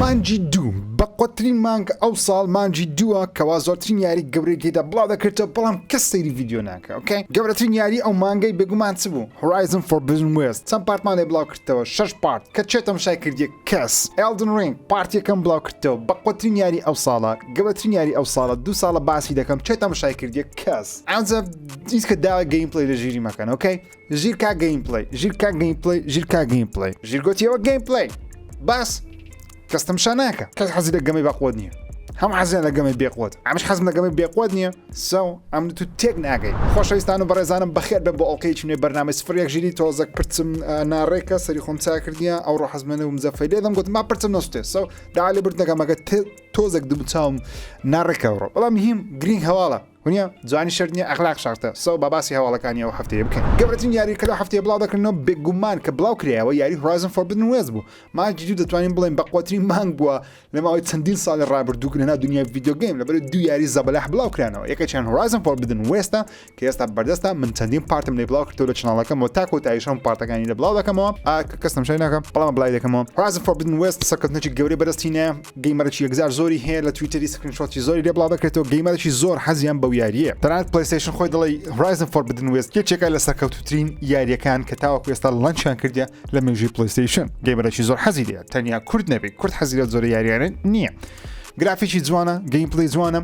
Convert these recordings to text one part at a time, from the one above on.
مانجی دوو بەقوترین مانگ ئەو ساڵ مانجی دووە کەوا زۆرترین یاری گەورەی تێدا بڵاو دەکرێتەوە بەڵام کەس سەیری ڤیدیۆ ناکە ئۆکەی گەورەترین یاری ئەو مانگەی بێگومان چ بوو Horizon Forbidden West چەند پارتمان لێ بڵاو کردەوە 6 پارت کە چێتە شای کردیە کەس Elden Ring پارتیەکەم بڵاو کردەوە بەقوترین یاری ئەو ساڵە گەورەترین یاری ئەو ساڵە 2 ساڵە باسی دەکەم چێتە شای کردیە کەس ئەوجا هیچ کە داوای گەیم پلی لە ژیری مەکەن ئۆکەی ژیر کا گەیم پلی ژیر کا گەیم پلی ژیر کا گەیم پلی ژیر گوتیەوە گەیم پلی باس کەستم شاناکە کەس حەزی لە گەمەی باقوت نییە هەم حەزیان لە گەمەی بێقوت ئەمش حەزم لە گەمەی بێقوت نییە سەو ئەم تو تێک ناگەی خۆشەویستان و بەڕێزانم بەخێر بە بۆ ئەڵلقەیەکی نوێ بەرنامەی سفرێک ژیری تۆزەک پرچم ناڕێکە سەری خۆم چا کردیە ئەو ڕۆ حەزمەنە و مزەفەی لێدەم گوتم ما پرچم نەسوتێ سەو دا لێ بردنەکەمەکە تۆزێک دوو چاوم ناڕێکەوڕۆ بەڵام هیم گرینگ هەواڵە ونیا جوانی شەرت نییە ئەخلاق شارتە سەو باباسی هەواڵەکانی ئەو هەفتەیە بکەین گەورەترین یاری کە لەو هەفتەیە بڵاو دەکردنەوە بێگومان کە بڵاو کرایەوە یاری Horizon Forbidden West بوو مانجی دوو دەتوانین بڵێن بەقوترین مانگ بووە لە ماوەی چەندین ساڵی ڕابردوو لەنا دنیای ڤیدیۆ گەیم لەبەر دوو یاری زەبەلەح بڵاو کرانەوە یەکێکیان Horizon Forbidden Westە کە ئێستا بەردەستە من چەندین پارتم لێ بڵاو کردەوە لە چناڵەکەمەوە تا کۆتاییشەم پارتەکانی لە بڵاو دەکەمەوە کەستم شای ناکەم بەڵام بڵای دەکەمەوە Horizon Forbidden West سەرکەوتنێکی گەورەی بەدەستینە گەیمەرێکی یەکجار زۆری هەیە لە تویتەری سکرینشۆتی زۆری لێ بڵاو دەکرێتەوە گەیمەرێکی زۆر حەزیان بەو یاریە تەنانەت PlayStation خۆی دەڵێ Horizon Forbidden West یەکێکە لە سەرکەوتوترین یاریەکان کە تاوەکو ئێستا لانچیان کردیە لە مێژووی PlayStation گەیمەرێکی زۆر حەزی لێیە تەنیا کورد نەبێت کورد حەزی لە زۆر یاریانە نییە گرافیکی جوانە گەیمپلی جوانە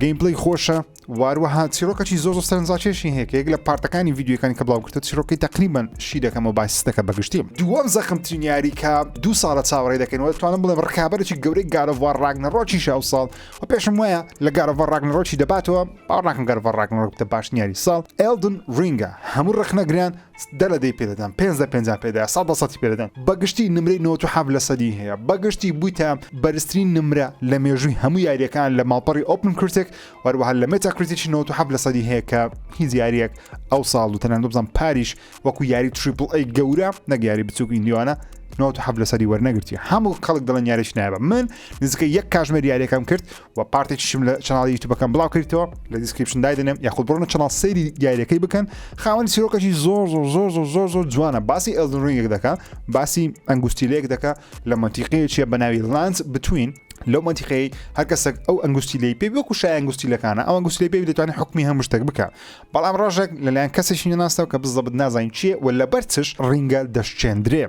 گەیمپلی خۆشە واروەها چیرۆکەی زۆر سەرنجاکێشی هەیە کە یەک لە پارتەکانی ڤیدیۆکانی کە بڵاو کردە چیرۆکەی تقریبان شی دەکەمەوە باسیستەکە بەگشتیم دووەم زەخمترین یاری کە 2 ساڵە چاوەڕێ دەکەنەوە دەتوانم بڵێم ڕکابەرێکی گەورەی گارۆڤار ڕاگنەڕۆکی شاو ساڵ و پێشم وایە لە گارۆڤار ڕاگنەڕۆکی دەباتەوە باوەڕ ناکەم گارۆڤار ڕاگنەڕۆک بتە باش یاری ساڵ Elden Ring هەموو ڕخنەگریان دە دەی پێدەدەن 5 پێدا 100 پێدەدەن بەگشتی نمرەی 97% هەیە بەگشتی بوویتە بەرزترین نمرە لە مێژووی هەموو یاریەکان لە ماڵپەڕی ئۆپن کورتێک وەروەها لە مێتاکریتیکی 97% هەیە کە هیچ یاریەک ئەو ساڵ و تەنانەت بزانم پاریش وەکو یاری تریپل ئەی گەورە نەک یاری بچووک ئیندیوانە 97% وەرنەگرتی هەموو خەڵک دەڵێن یاریش نایبە من نزیکە یەک کاژمێر یاریەکەم کرد و پارتێکیشم لە چەناڵی یوتیوبەکەم بڵاو کردەوە لە دیسکریپشن دایدنێم یاخود بڕۆنە چەناڵ سەیری یاریەکەی بکەن خاوەنی چیرۆکەشی زۆر جوانە باسی Elden Ring دەکا باسی ئەنگوستیلەیەک دەکا لە مەنتیقەیەکیە بەناوی لانس بتوین لەو مەنتیقەی هەر کەسێک ئەو ئەنگوستی پێ وەکو شای ئەنگوستیلەکانە ئەو ئەنگوستی پێ دەتوانێت حکمی هەموو شتێک بکە بەڵام ڕۆژێک لەلایەن کەسێکی نەناسەوە کە بزەبت نازانین چیە و لەبەر چش ڕینگە دەشچێندرێ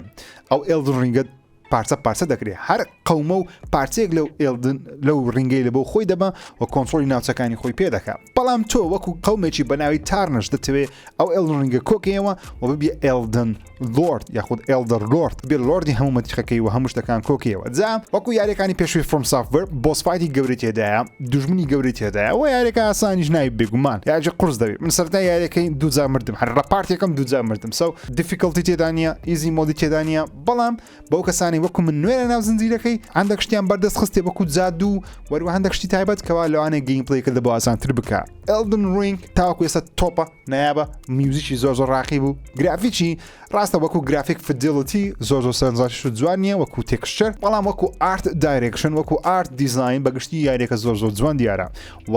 ئەو Elden Ring پارچە دەکرێت هەر قەومە و پارچەیەک لەو ڕینگەی لە بۆ خۆی دەبە و کۆنتڕۆلی ناوچەکانی خۆی پێ دەکات بەڵام تۆ وەکو قەومێکی بەناوی تارنش دەتەوێت ئەو Elden Ring کۆکەوە و ببیە Elden Lord یاخود Elder Lord بێ لۆردی هەموو مەتیقەکەی و هەموو شتەکان کۆکەوە جا وەکو یاریەکانی پێشووی From Software بۆسفایتی گەورەی تێدایە دوژمنی گەورەی تێدایە و یاریەکە ئاسانیش نایب بێگومان یاجی قورس دەبێت من سەرەتا یاریەکەی دووجار مردم هەر ڕەپارتێکم دووجار مردم سەو دیفیکڵتی تێدا نیە ئیزی مۆدی تێدا نیە بەڵام بەو کەسانی وەکو من نوێرە ناو زنجیرەکەی هەندێک شتیان بەردەست خستێ وەکو جادوو وەروە هەندێک شتی تایبەت کەوا لەوانەیە گەیمپڵێکە دەبۆ ئاسانتر بکە Elden Ring تاوەکو ئێستا تۆپە نایابە میوزیکی زۆر ڕاقی بوو گرافیکی ڕاستە وەکو گرافیک فیدلیتی زۆر سەرنجاکێش و جوان نییە وەکو تێکسچەر بەڵام وەکو ئارت دایرێکشن وەکو ئارت دیزاین بەگشتی یاریەکە زۆر جوان دیارە و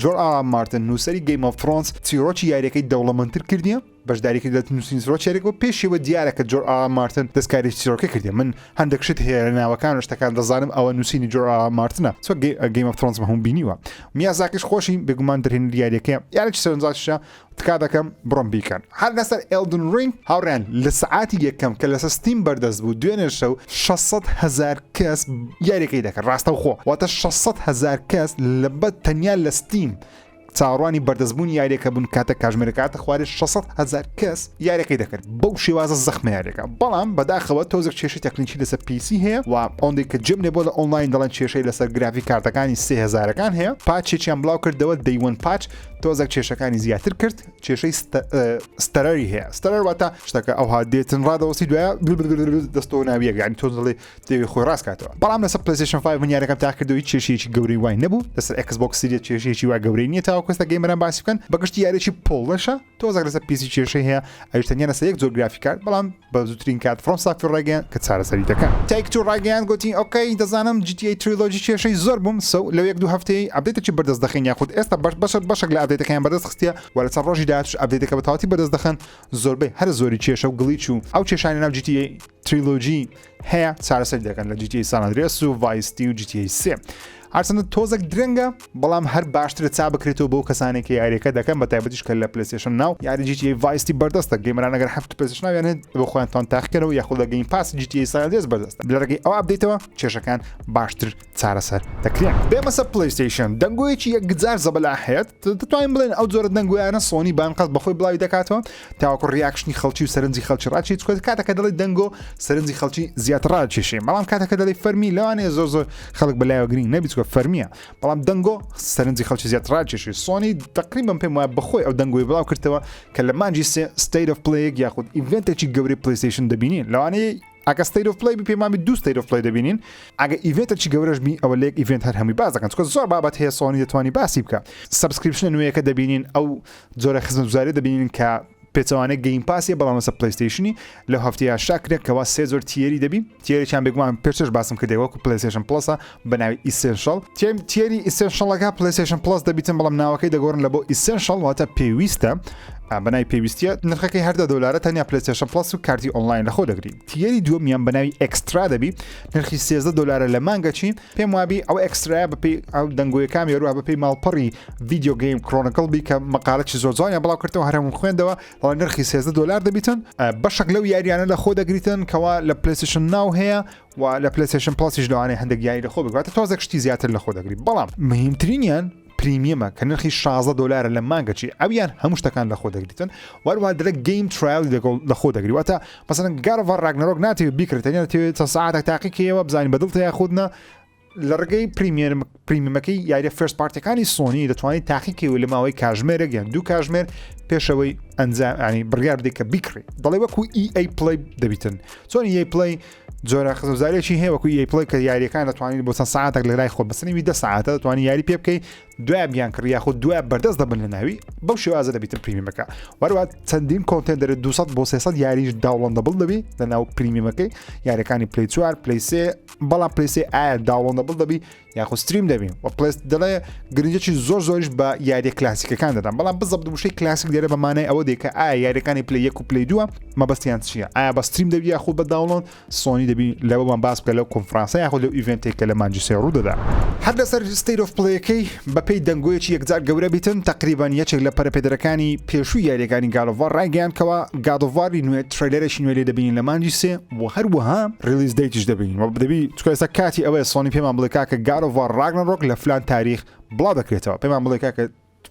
جۆر مارتن نووسەری Game of Thrones چیرۆکی یاریەکەی دەوڵەمەندتر کردیە بەشداریکە لە نووسین زۆرێکەوە پێشەوە دیارە کە جۆر مارتن دەستکاری چیرۆکە کردی من هەندێک شت هەیە لە ناوەکان شتەکان دەزانم ئەوە نووسینی جۆر مارتنە چۆ Game of Thrones هەموو بینیوە میازاکیش خۆشی بێگومان دەرهێن دیارەکە یارێکی سەرنجاکیشە تکا دەکەم بڕۆم بیکەن هەر لەسەر Elden Ring هاوڕێن لە سعاتی یەکەم کە لەسەر ستیم بەردەست بوو دوێنێ شەو 600,000 کەس یاریەکەی دەکەن ڕاستە خۆ واتە 600,000 کەس لەبەر تەنیا لە ستیم چاڕوانی بەردەستبوون یاریەکە بوون کاتە کاژمێرە کاتە خوارێ 600,000 کەس یاریەکەی دەکرد بەو شێوازە زەخمە یاریەکە بەڵام بەداخەوە تۆزێک کێشەی تەکنیکی لەسەر PC هەیە و ئەوەندەی کە جێم لێ بۆ لە ئۆنلاین دەڵێن کێشەی لەسەر گرافیک کارتەکانی 3000ەکان هەیە پاچێکیان بڵاو کردەوە دەیوەن پاچ تۆزێک کێشەکانی زیاتر کرد کێشەی ستەرەری هەیە ستەرەر واتە شتەکە ئەوها دێتن ڕادەوەسی دوایە دەستەوە ناویەک یعنی تۆ دەڵێ دەوێ خۆی ڕاست کاتەوە بەڵام لەسەر PlayStation 5 من یاریەکەم تا کردەوەی کێشەیەکی گەورەی وای نەبوو لەسەر Xbox Series کێشەیەکی وای گەورەی نییە تاوەکو ئێستا گەیمەران باسی بکەن بەگشتی یاریێکی پۆڵەشە تۆزێک لەسەر PC کێشەی هەیە ئەویش تەنیا لەسەر یەک جۆر گرافیکار بەڵام بە زووترین کات From Software ڕاگەیان کە چارەسەری دەکەن Take-Two ڕاگەیان گوتی ئۆکەی دەزانم GTA Trilogy کێشەی زۆر بووم سەو لەو 1-2 هەفتەی ئەپدێتێکی بەردەست دەخین یاخود ئێستا بەشێک لە ئەپدێتەکەیان بەردەست خستیە و لە چەند ڕۆژی داهاتوش ئەپدێتەکە بە تەواوەتی بەردەست دەخەن زۆربەی هەر زۆری کێشە و گلیچ و ئەو کێشانی ناو GTA تریلۆجی هەیە چارەسەر دەکەن لە GTA San Andreas و Vice City و GTA 3 هەرچەندە تۆزێک درەنگە بەڵام هەر باشترە چا بکرێتەوە بۆ کەسانێکی یاریەکە دەکەن بە تایبەتیش کە لە PlayStation ناو یاری GTA Vice City بەردەستە گەیمەران ئەگەر هەفت PlayStation ناویان هەیە بۆ خۆیانتان تاقیکەنەوە یاخود لە Game Pass GTA San Andreas بەردەستە لەرەگەی ئەو ئابدەیتەوە کێشەکان باشتر چارەسەر دەکرێن بێمەسە PlayStation دەنگۆیەکی یەکجار زەبەلا هەیە دەتوانین بڵێن ئەو جۆرە دەنگۆیانە سۆنی بانقەت بەخۆی بڵاوی دەکاتەوە تاوەکو ڕیاکشنی خەڵکی و سەرنجی خەڵکی ڕاچی چکۆت کاتەکە دەڵێ دەنگۆ سەرنجی خەڵکی زیاتر ڕاکێشێ بەڵام کاتەکە دەڵێ فەرمی لەوانەیە زۆر خەڵک بەلایەوە گرنگ نەبی چکۆ فەرمیە بەڵام دەنگۆ سەرنجی خەڵکی زیاتر ڕاکێشێ سۆنی تقریبا پێم وایە بەخۆی ئەو دەنگۆی بڵاو کردەوە کە لە مانجی State of Play یاخود ئیڤنتێکی گەورەی PlayStation دەبینین لەوانەیە ئەگە State of Play پێمامی دوو State of Play دەبینین ئەگە ئیڤنتێکی گەورەش بی ئەوە لێک ئیڤنت هەر هەمووی باز دەکەن چکە زۆر بابەت هەیە سۆنی دەتوانی باسی بکە سبسکریپشن نوێیەکە دەبینین ئەو جۆرە خزمەتگوزاری دەبینین کە پێچەوانەی گەیم پاسیە بەڵام مەسە پلیستیشنی لە هەفتەیە شاکرێکەوە سێ زۆر تیێری دەبی تیێریان بێگومان پێشش باسم کردێوەکو PlayStation Plus بە ناوی ئیسنشل تیێری ئیسنشلەکە PlayStation Plus دەبیتن بەڵام ناوەکەی دەگۆڕن لە بۆ ئیسنشل واتە پێویستە بەناوی پێویستیە نرخەکەی هەر $10 تەنیا PlayStation Plus و کارتی ئۆنلاین لەخۆ دەگرین تیێری دووەمیان بەناوی ئەکسترا دەبی نرخی $13 لە مانگەچی پێم وابی ئەو ئەکسترا بەپی ئەو دەنگۆیەکان یاروە بەپی ماڵپەڕی ڤیدیۆ گەیم کرۆنیکل بی کە مەقالەی زۆر جوانیان بڵاو کردەوە هەرمون خوێندەوە بەڵام نرخی $13 دەبیتن بەشێک لەو یاریانە لە خۆ دەگریتن کەوا لە PlayStation ناو هەیە و لە PlayStation Plus لەوانەیە هەندێک یاری لەخۆ بگاتە تۆزێک شتی زیاتر لە خۆ دەگری بەڵام مهمترینیان پریمیەمە کە نرخی $16 لە مانگەچی ئەویان هەموو شتەکان لە خۆ دەگریتن وەروە دەرە گەیم ترایل لە خۆ دەگری واتە مەسەن گارڤ ڕاگنەرۆک ناتێت بیکردێنێت چەند ساعتێک تاقیکەوە بزانین بەدڵ تا خودنا لە ڕگەی پریمیەمەکەی یاریە فێرست پارتەکانی سۆنی دەتوانێت تاقیکەوە لە ماوەی کاژمێرە گەن دوو کاژمێر پێشەوەی ئەنجامی بڕیار بدەیت کە بیکڕێ دەڵێ وەکو EA Play دەبیتن چۆن EA Play جۆرە خزمەتگوزاریێکی هەیە وەکو EA Play کە یاریەکان دەتوانین بۆ چەند ساعتێک لە لای خۆ بەسەنیوی 10 ساعتە دەتوانین یاری پێ بکەیت دوای بیان کڕ یاخود دوای بەردەست دەبن لە ناوی بەو شێوازە دەبیتن پریمیەمەکە وەروە چەندین کۆنتێنەر 200 بۆ 300 یاریش داوڵەندەبڵ دەبی لە ناو پریمیەمەکەی یاریەکانی Play 4 Play 3 بەڵام Play 3 ئایا داوڵەندەبڵ دەبی یاخود ستریم دەبین و پلیس دەڵێ گرنجێکی زۆریش بە یاری کلاسیکەکان دەدەن بەڵام بزەب دووشەی کلاسیک دێرە بەمانەی ئەوە دێکە ئایا یاریەکانی Play 1 و Play 2 مەبەستیان چییە ئایا بە ستریم دەبی یاخود بە داوڵۆن سۆنی دەبی لەوەمان باس بکە لەو کۆنفرانسە یاخود لەو ئیڤنتێک کە لە مانجی سێ ڕوو دەدا هەر لەسەر State of Play-ەکەی بەپێی دەنگۆیەکی یەکجار گەورە بیتن تقریبان یەکێک لە پەرەپێدەرەکانی پێشووی یاریەکانی God of War ڕایگەیاندکەوە God of War نوێ تریلەرێکی نوێ لێ دەبینین لە مانجی سێ و هەروەها ریلیز دەیتیش دەبینین و دەبی چکە ئێستا کاتی ئەوەیە سۆنی پێمان بڵێ کاکە God of War Ragnarok لە فلان تاریخ بڵاو دەکرێتەوە پێمان بڵێ کاکە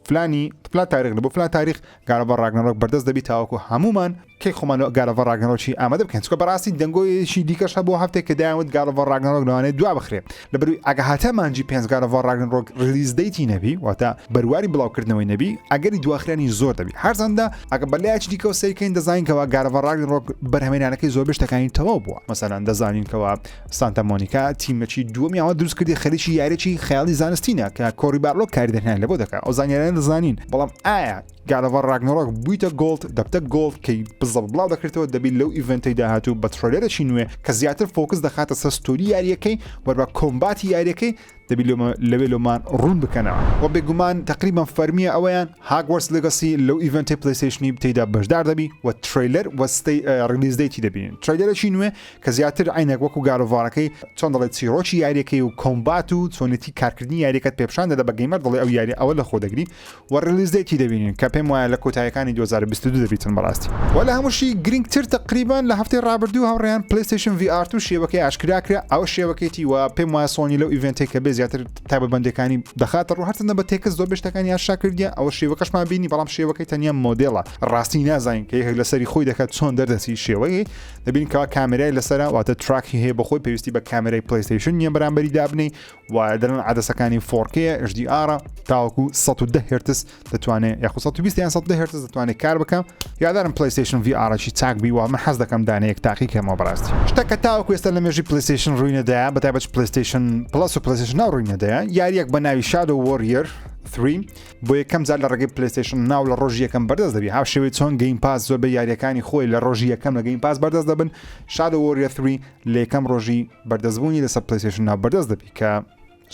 فلانی فلان تاریخ لە بۆ فلان تاریخ God of War Ragnarok بەردەست دەبی تاوەکو هەمومان کەی خۆمان God of War Ragnarokی ئامادە بکەین چکە بەڕاستی دەنگۆیەکی دیکەش بۆ هەفتێک کە دایانوت God of War Ragnarok لەوانەیە دوا بخرێ لەبەروی ئەگە هاتە مانجی 5 God of War Ragnarok ریلیز دەیتی نەبی واتە بەرواری بڵاوکردنەوەی نەبی ئەگەری دواخرانی زۆر دەبی هەرچەندە ئەگە بەلایەکی دیکەوە سەیرکەین دەزانین کەەوە God of War Ragnarok بەرهەمێنانەکەی زۆر بشتەکانی تەواو بووە مەسەلەن دەزانین کەەوە سانتا مۆنیکا تیمەکی دووەمیەوە دروست کردی خەریکی یاریی خەیاڵی زانستینە کە کۆری بارلۆک کاری دەهێن لە بۆ دەکات ئەو زانیاران دەزانین بەڵام ئایا God of War Ragnarok بوویتە گۆڵد دەبتە گۆڵد کەی بزەڵ بڵاو دەکرێتەوە دەبی لەو ئیڤنتەی داهاتوو بە ترۆلێرەی نوێ کە زیاتر فۆکس دەخاتە سەر ستۆری یاریەکەی وەربە کۆمباتی یاریەکەی دەبی لەوێ لۆمان ڕوون بکەنەوە و بێگومان تقریبا فەرمیە ئەوەیان Hogwarts Legacy لەو ئیڤنتی PlayStationی تێیدا بەشدار دەبی و تریلەر وەستی ریلیز دەیتی دەبینین تریلەرێکی نوێ کە زیاتر عینێک وەکو God of War-ەکەی چۆن دەڵێت چیرۆکی یاریەکەی و کۆمبات و چۆنێتی کارکردنی یاریەکەت پێپشان دەدا بە گەیمەر دەڵێ ئەو یاری ئەوە لە خۆ دەگری و ریلیز دەیتی دەبینین کە پێم وایە لە کۆتاییەکانی 2022 دەبیتن بەڕاستی و لە هەمووشی گرنگتر تقریبا لە هەفتەی ڕابردوو هەوڕێیان PlayStation VR2 شێوەکەی ئاشکراکرا ئەوە شێوەکەیتی و پێم وایە سۆنی لەو ئیڤنتێک کە بێ زیاتر تایبەتمەندەکانی دەخاتە ڕوو هەرچەندە بە تێکس زۆر بشتەکانی یاشا کردیە ئەوە شێوەکەشمان بینی بەڵام شێوەکەی تەنیا مۆدێڵە ڕاستی نازانین کە یەکێک لەسەری خۆی دەکات چۆن دەردەسی شێوەیە دەبین کەوا کامێرای لەسەرە واتە تراکی هەیە بە خۆی پێویستی بە کامێرای PlayStation نیە بەرامبەری دابنەی و دەرن عدەسەکانی 4K HDR تاوەکو 110 هرتز دەتوانێت یاخود 120 یان 110 هرتز دەتوانێت کار بکەم یادارم PlayStation VR-ی چاک بی و من حەز دەکەم دانەیەک تاقیکەمەوە بەڕاستی شتەکە تاوەکو ئێستا لە مێژی PlayStation ڕووینەدایە بەتایبەت PlayStation Plus و PlayStation ناو ڕووینەدایە یاریەک بە ناوی Shadow Warrior 3 بۆ یەکەم جار لە ڕێگەی PlayStation ناو لە ڕۆژی یەکەم بەردەست دەبی هاو شێوەی چۆن گەیم پاس زۆر بە یاریەکانی خۆی لە ڕۆژی یەکەم لە گەیم پاس بەردەست دەبن Shadow Warrior 3 لە یەکەم ڕۆژی بەردەستبوونی لەسەر PlayStation ناو بەردەست دەبی کە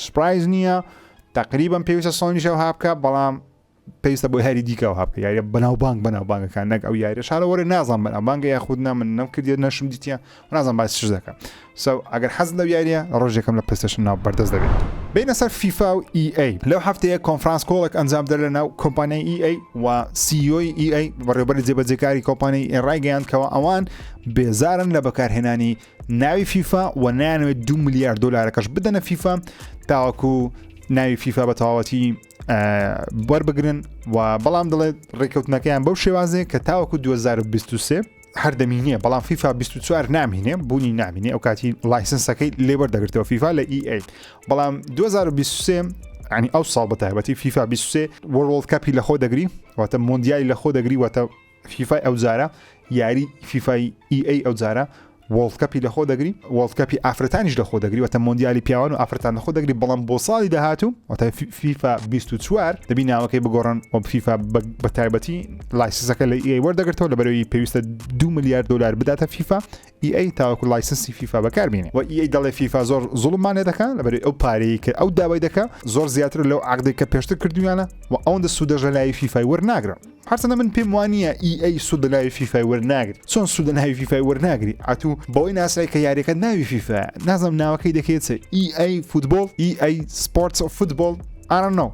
سپرایز نییە تقریبا پێویستە سۆنیشەوە هابکە بەڵام پێویستە بۆ هەری دیکەەوە هەبکە یاریە بەناوبانگەکان نەک ئەو یاریە شارەوەرە نازان بەناوبانگە یاخودنا من نەمکردی نەشم دیتە نازان باس چ دەکەم ئەگەر حەز لەو یاریە ڕۆژێکم لە پلیستیشن ناو بەردەست دەبێت بینە سەر فیفا و EA لەو هەفتەیە کۆنفرانس کۆڵێک ئەنجام دەر لە ناو کۆمپانیای EA و CEO EA بەڕێوەبەری جێبەجێکاری کۆمپانیای ڕایگەیاندکەوە ئەوان بێزارن لە بەکارهێنانی ناوی فیفا و نانوێت 2 میلیارد دلارەکەش بدەنە فیفا تاوەکو ناوی فیفا بە تەواوەتی وەربگرن و بەڵام دەڵێت ڕێکەوتنەکەیان بەو شێوازێ کە تاوەکو 2023 هەر دەمینێ بەڵام فیفا 24 نامینێ بوونی نامینێ ئەو کاتی لایسنسەکەی لێبەر دەگرێتەوە فیفا لە EA بەڵام 2023 ینی ئەو ساڵ بە تایبەتی فیفا 23 وەرلد کاپی لە خۆ دەگری واتە مۆندیالی لە خۆ دەگری واتە فیفای ئەو جارە یاری فیفای EA ئەو جارە وڵد کەپی لە خۆ دەگری وڵد کەپی ئافرەتانیش لە خۆ دەگری وەتە مۆندیالی پیاوان و ئافرەتان لە خۆ دەگری بەڵام بۆ ساڵی داهاتوو واتە فیفا 24 دەبی ناوەکەی بگۆڕن و فیفا بە تایبەتی لایسنسەکە لە EA وەردەگرێتەوە لەبەرەوەی پێویستە 2 میلیارد دلار بداتە فیفا EA تاوەکو لایسنسی فیفا بەکاربینێ و EA دەڵێ فیفا زۆر زوڵمانێ دەکات لەبەرەوەی ئەو پارەی کە ئەو داوای دەکات زۆر زیاتر لەو عقدەی کە پێشتر کردویانە و ئەوەندە سوودەژە لای فیفای وەرناگرن هەرچەندە من پێم وانە EA سوودە لای فیفای وەرناگری چۆن سوودە ناوی فیفای وەرناگری ئاتوو بەوەی ناسایی کە یاریەکە ناوی فیفا نازم ناوەکەی دەکێت EA فوتبۆل EA سپۆرتس فوتبۆل I don't know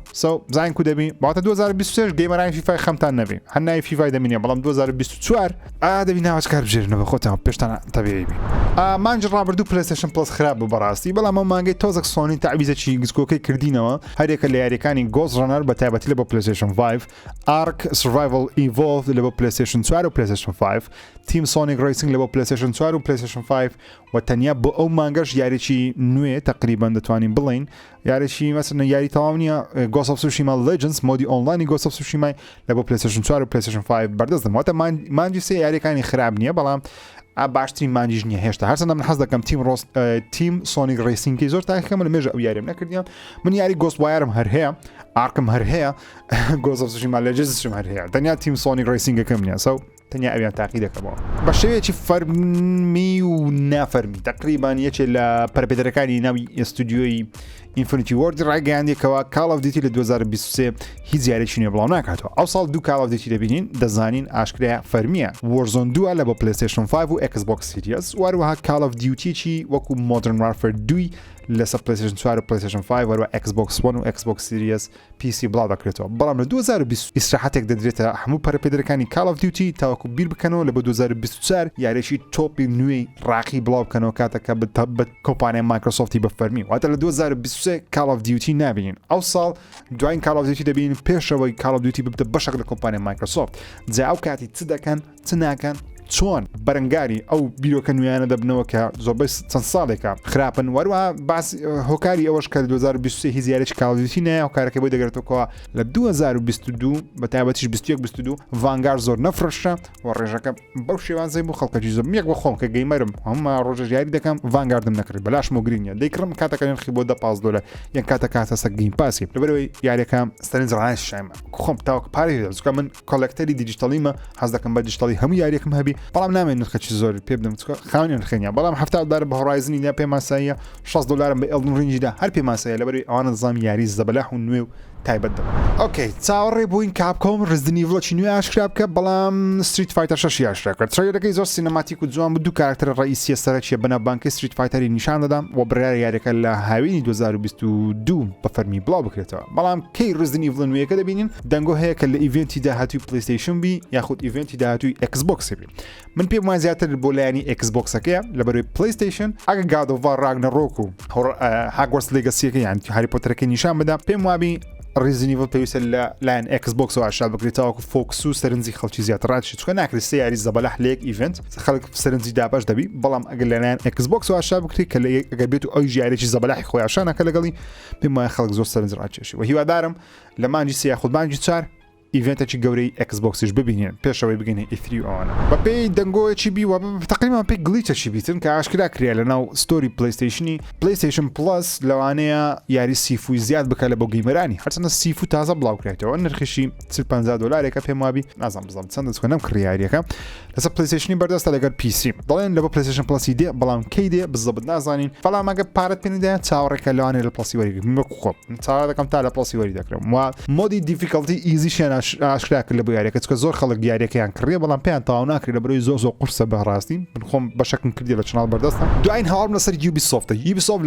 زانین کو دەبی بەواتە 2023 گەیمەرانی فیفای خەمتان نەبێ هەناوی فیفای دەمینێ بەڵام 2024 دەبی ناوەچ کار بژێرنەوە خۆتان پێشتان تەبێبی مانج ڕابردوو پلیستیشن پلس خراپ بوو بەڕاستی بەڵام ئەو مانگەی تۆزێک سۆنی تەعویزێکی گزکۆکەی کردینەوە هەرێکە لە یاریەکانی گۆز ڕەنەر بە تایبەتی لە بۆ پلیستیشن 5 ئارک سڤایڤل ئیڤۆڵڤ لە بۆ پلیستیشن 4 و پلیستیشن 5 تیم سۆنیک ڕیسینگ لە بۆ پلیستیشن 4 و پلیستیشن 5 و تەنیا بۆ ئەو مانگەش یاریی نوێ تقریبان دەتوانین بڵین یاریی مەسەرە یاری تەواو نییە گۆس ئۆف سوشیما لیجنز مۆدی ئۆنلاینی گۆس ئۆف سوشیمای لە بۆ پلیستیشن 4 و پلیستیشن 5 بەردەست دەم واتە مانجی سێ یاریەکانی خراپ نییە بەڵام باشترین مانجیش نییە هێشتا هەرچەندە من حەز دەکەم تیم سۆنیک ڕیسینگی زۆر تاکەمە لە مێژە ئەو یاریم نەکردیان من یاری گۆست وایرم هەر هەیە ئارکم هەر هەیە گۆس ئۆف سوشیما لیجنزشم هەر هەیە تەنیا تیم سۆنیک ڕیسینگەکەم نییە تەنیا ئەویان تاقی دەکەمەوە بە شێوەیەکی فەرمی و نافەرمی تقریبان یەکێک لە پەرپێدەرەکانی ناوی ئستودیۆی ئینفینیتی وۆرد ڕاگەیاندێکەوە کاڵ ئۆف دیوتی لە 2023 هیچ یاریێکی نوێ بڵاو ناکاتەوە ئەو ساڵ دوو کاڵ ئۆف دیوتی دەبینین دەزانین ئاشکرا فەرمیە وۆرزۆن 2 لە بۆ پلیستیشن 5 و Xbox Series وەروەها کاڵ ئۆف دیوتیی وەکو مۆدرن وارفەر 2 لەسەر پلیستیشن 4 و پلیستیشن 5 وەروە Xbox One و Xbox Series PC بڵاو دەکرێتەوە بەڵام لە 2020 ئیسراحەتێک دەدرێتە هەموو پەرپێدەرەکانی کاڵ ئۆف دیوتی تاوەکو بیر بکەنەوە لە بۆ 2024 یاریێکی تۆپی نوێی ڕاقی بڵاو بکەنەوە کاتەکە بە کۆمپانیای مایکرۆسۆفتی بە فەرمی واتە لە 2023 کاڵ ئۆف دیوتی نابینین ئەو ساڵ دوای کاڵ ئۆف دیوتی دەبینین پێشەوەی کاڵ ئۆف دیوتی ببتە بەشێک لە کۆمپانیای مایکرۆسۆفت جا ئەو کاتی چ دەکەن چ ناکەن چۆن بەرەنگاری ئەو بیرۆکە نوێیانە دەبنەوە کە زۆربەی چەند ساڵێکە خراپن وەروە باس هۆکاری ئەوەش کە 2023 هیچ یاریێکی کاڵ ئۆف دیوتی نایە هۆکارەکەی بۆی دەگرێتەوە لە 2022 بە تایبەتیش 21-22 ڤانگار زۆر نەفرۆشە و ڕێژەکە بەو شێوازەی بوو خەڵکەکی زۆر میەک بە خۆم کە گەیمەرم هەموو ڕۆژە یاری دەکەم ڤانگاردم نەکرد بەلاش مۆگرینە دەیکڕم کاتەکە نرخی بۆ $15 یان کاتە سە گیم پاسی لەبەرەوەی یاریەکە ستەرنج ڕانش شایمە خۆم تاوەک پارێ دەزکە من کۆلەکتەری دیجیتالیمە حەز دەکەم بە دیجیتالی هەموو یاریەکەم هەبی بەڵام نامێن نرخەکی زۆر پێ بدەم خاوەنی نرخێنیا بەڵام $70 بە هۆرایزنی دا پێماساییە $6 بە ئێلدن ڕینجیدا هەر پێماسایە لەبەرەوەی ئەوانە زام یاری زەبەلاح و نوێ و تایبەت دەبن ئۆکەی چاوەڕێ بووین کاپکۆم ڕزدنی ڤڵۆکی نوێ ئاشکرا بکە بەڵام ستریت فایتەر 6 ئاشکرا کرد ترەیلەکەی زۆر سینەماتیک و جوان بوو دوو کاراکتەر ڕئیسیە سەرەکیە بەناوبانکەی ستریت فایتەری نیشان دەدام و بڕیارە یاریەکە لە هاوینی 2022 بە فەرمی بڵاو بکرێتەوە بەڵام کەی ڕزدنی ڤڵ نوێیەکە دەبینین دەنگۆ هەیە کە لە ئیڤنتی داهاتووی پلیستیشن بی یاخود ئیڤنتی داهاتووی Xbox بی من پێم وایە زیاتر بۆ لایەنی Xboxەکەیە لەبەرەوەی پلیستیشن ئەگە گاد ئۆف وار ڕاگنەڕۆک و هاگوارتس لێگەسیەکە یان هاری پۆتەرەکەی نیشان بدا پێم وابی ڕیزنیڤڵ پێویستە لە لایەن Xbox و ئاشا بکرێتەوەکو فۆکس و سەرنجی خەڵکی زیاترڕاتشی چکە ناکرێت سێ یاری زەبەلاح لەیەک ئیڤنت خەڵک سەرنجی دابش دەبی بەڵام ئەگەر لە لایەن Xbox و ئاشا بکری کە ئەگەر بێت و ئەو ژیارێکی زەبەلاحی خۆی ئاشانەکە لەگەڵی پێم وایە خەڵک زۆر سەرنج ڕاتکێشی و هیوادارم لە مانجی سێ یاخود مانجی 4 ئیڤنتێکی گەورەی Xboxش ببینێن پێشەوەی بگەینە E3 ئەوانە بە پێی دەنگۆیەکی بیوە تقریبا پێی گلیچەکی بیتن کە ئاشکرا کریا لە ناو ستۆری پلیستیشنی پلیستیشن پلس لەوانەیە یاری سیفوی زیاد بکە لە بۆ گەیمەرانی هەرچەندە سیفو تازە بڵاوکرێتەوە نرخیشی $50 کە پێم وابی نازانم بزانم چەندە چکە نەم کڕیاریەکە لەسەر پلیستیشنی بەردەستە لەگەر PC دەڵێن لە بۆ پلیستیشن پلسی دێ بەڵام کەی دێ بزەبت نازانین بەڵام ئەگە پارەت پێنیدا چاوەڕێکە لەوانێ لە پڵسی وەری خۆ چاوە دەکەم تا لە پڵسی وەری دەکرم و مۆدی دیفیکەڵتی ئیزیشیان ئاشکرا کرد لە بۆ یاریەکە چکە زۆر خەڵک یاریەکەیان کڕیە بەڵام پێیان تاوا ناکرێت لە بەرەوەی زۆر قورسە بەڕاستی من خۆم بەشەکم کردی لە چناڵ بەردەستم دوایین هەواڵم لەسەر Ubisoft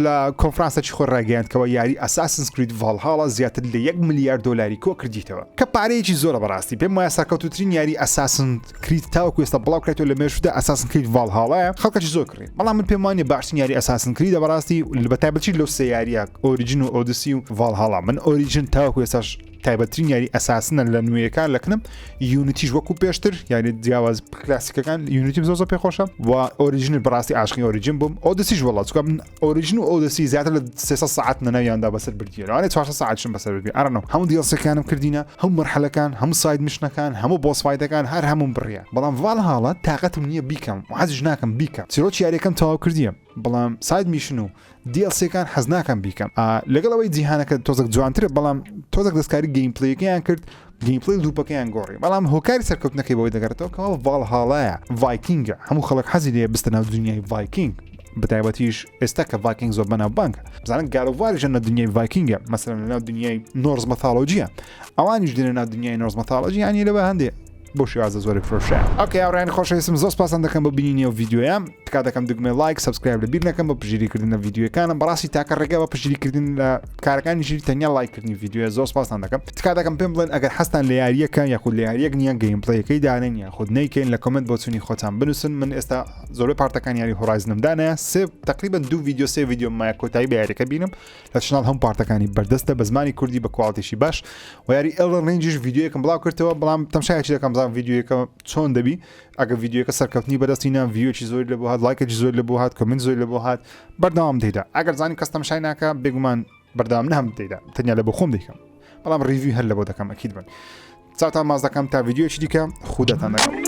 لە کۆنفرانسێکی خۆی ڕاگەیاندکەوە یاری Assassin's Creed Valhalla زیاتر لە $1 ملیار کۆ کردیتەوە کە پارەیەکی زۆرە بەڕاستی پێم وایە سەرکەوتوترین یاری Assassin's Creed تاوەکو ئێستا بڵاوکرێتەوە لە مێژوودا Assassin's Creed Valhalla خەڵکەکی زۆر کڕی بەڵام من پێم وانێ باشترین یاری Assassin's Creed بەڕاستی بەتایبەتی لەو سێ یاریە ئۆریجین و ئۆدیسی و Valhalla من ئۆریجین تاوەکو ئێستاش تایبەترین یاری ئەساسنە لە نوێیەکان لەکنم یونیتیش وەکو پێشتر یاری جیاواز کلاسیکەکان یونیتی زۆر پێخۆشە و ئۆریجینل بەڕاستی عاشقی ئۆریجین بووم ئۆدیسیش وڵات چکە من ئۆریجین و ئۆدیسی زیاتر لە 300 ساعت نەناویاندا بەسەر بردیە لەوانێت 400 ساعتشم بەسەر بردی ئەرنەوە هەموو دیڵسەکانم کردینە هەموو مەرحەلەکان هەموو ساید میشنەکان هەموو بۆس فایتەکان هەر هەموم بڕیە بەڵام Valhalla تاقەتم نییە بیکەم حەزیش ناکەم بیکەم چیرۆکی یاریەکەم تەواو کردیە بەڵام ساید میشن و DLC-کان حەز ناکەم بیکەم لەگەڵەوەی جیهانەکە تۆزێک جوانترە بەڵام تۆزێک دەستکاری گەیمپلەیەکەیان کرد گەیمپلەی لوپەکەیان گۆڕی بەڵام هۆکاری سەرکەوتنەکەی بەوەی دەگەڕێتەوە کەەوە Valhalla ڤایکینگە هەموو خەڵک حەزی لێ بستە ناو دنیای ڤایکینگ بەتایبەتیش ئێستا کە ڤایکینگ زۆر بەناو بانکە بزانن گالۆڤاریژە نە دنیای ڤایکینگە مەسەلەن لەناو دنیای نۆرز مەتالۆجیە ئەوانیش دێنە ناو دنیای نۆرز مەتالۆجی یانی لەوە هەندێ بۆ شێوازە زۆری فرۆشە ئۆکێ ئاوڕێن خۆشەویستم زۆر سپاسان دەکەم بە بینینی ئەو ڤیدیۆیە تکا دەکەم دگمەی لایک سبسکرایب لەبیر نەکەم بە پژیریکردنە ڤیدیۆکانم بەڕاستی تاکە ڕێگە بە پژیریکردن لە کارەکانی ژیری تەنیا لایکردنی ڤیدیۆ زۆر سپاسان دەکەم تکا دەکەم پێم بڵێن ئەگەر هەستان لە یاریەکە یاخود لە یاریەک نییە گەیمپلەیەکەی دانێن یاخود نەیکەین لە کۆمنت بۆ چوونی خۆتان بنووسن من ئێستا زۆربەی پارتەکان یاری هۆرایزنمدانەیە تقریبا 2 ڤیدیۆ 3 ڤیدیۆ مایە کۆتایی بە یاریەکە بینم لە چناڵ هەم پارتەکانی بەردەستە بە زمانی کوردی بە کواڵتیشی باش و یاری Elden Ringیش ڤیدیۆیەکم بڵاو کردەوە بەڵام تەماشایەکی دەکەم زان ڤیدیۆیەکە چۆن دەبی ئەگە ڤیدیۆکە سەرکەوتنی بەدەستینە ڤیۆکی زۆر لە بۆ هات لایکێکی زۆر لە بۆ هات کۆمنت زۆر لە بۆ هات بەردەوام دەیدا ئەگەر زانی کەس تەماشای ناکە بێگومان بەردەوام نەم دەیدا تەنیا لە بۆ خۆم دەیکەم بەڵام ریڤیو هەر لە بۆ دەکەم ئەکید بن چاوتان ماز دەکەم تا ڤیدیۆکی دیکە خودەتان دەکەم